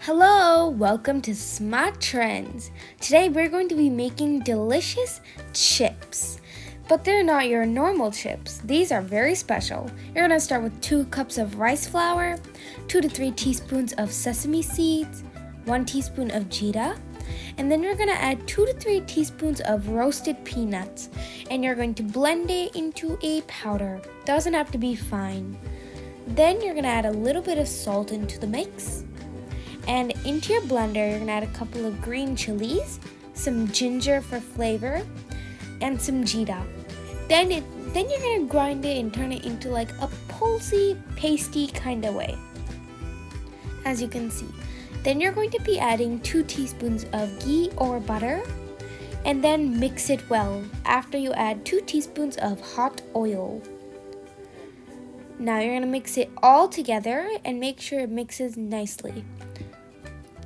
Hello, welcome to Sma-trendz. Today we're going to be making delicious chips. But they're not your normal chips. These are very special. You're going to start with 2 cups of rice flour, 2 to 3 teaspoons of sesame seeds, 1 teaspoon of jeera, and then you're going to add 2 to 3 teaspoons of roasted peanuts, and you're going to blend it into a powder. Doesn't have to be fine. Then you're going to add a little bit of salt into the mix. And into your blender, you're going to add a couple of green chilies, some ginger for flavor, and some jeera. Then you're going to grind it and turn it into like a pulsy, pasty kind of way, as you can see. Then you're going to be adding 2 teaspoons of ghee or butter, and then mix it well after you add 2 teaspoons of hot oil. Now you're going to mix it all together and make sure it mixes nicely.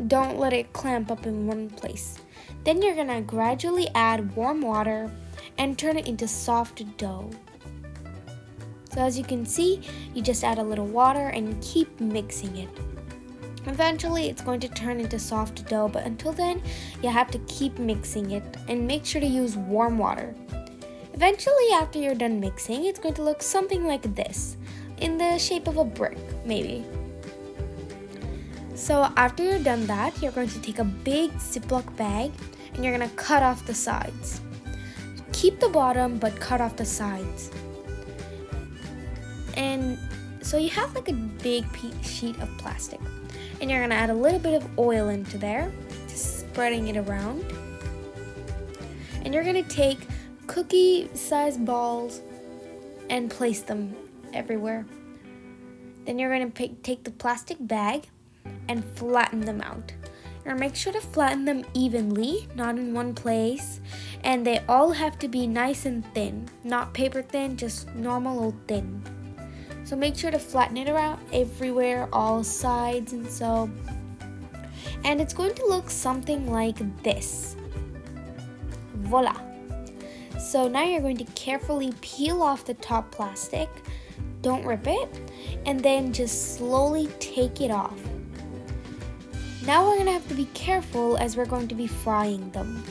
Don't let it clamp up in one place. Then you're going to gradually add warm water and turn it into soft dough. So as you can see, you just add a little water and keep mixing it. Eventually it's going to turn into soft dough, but until then you have to keep mixing it and make sure to use warm water. Eventually, after you're done mixing, it's going to look something like this, in the shape of a brick maybe. So after you're done that, you're going to take a big Ziploc bag and you're going to cut off the sides. Keep the bottom but cut off the sides. And so you have like a big sheet of plastic. And you're going to add a little bit of oil into there, just spreading it around. And you're going to take cookie-sized balls and place them everywhere. Then you're going to take the plastic bag and flatten them out. Now make sure to flatten them evenly, not in one place, and they all have to be nice and thin, not paper thin, just normal old thin. So make sure to flatten it around everywhere, all sides and so. And it's going to look something like this. Voila! So now you're going to carefully peel off the top plastic, don't rip it, and then just slowly take it off. Now we're going to have to be careful as we're going to be frying them.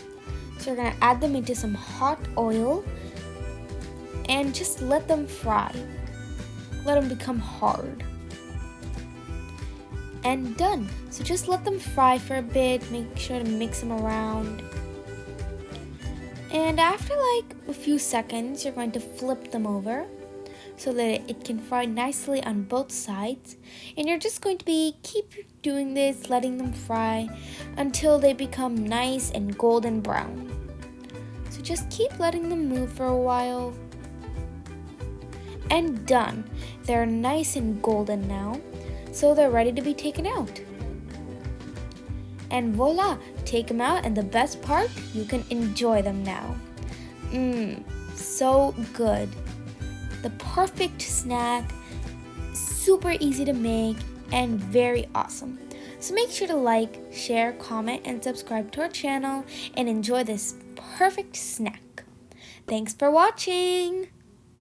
So we're going to add them into some hot oil and just let them fry. Let them become hard. And done. So just let them fry for a bit, make sure to mix them around. And after like a few seconds, you're going to flip them over so that it can fry nicely on both sides. And you're just going to keep doing this, letting them fry until they become nice and golden brown. So just keep letting them move for a while. And done. They're nice and golden now, so they're ready to be taken out. And voila, take them out, and the best part, you can enjoy them now. So good. The perfect snack, super easy to make, and very awesome. So make sure to like, share, comment, and subscribe to our channel and enjoy this perfect snack. Thanks for watching!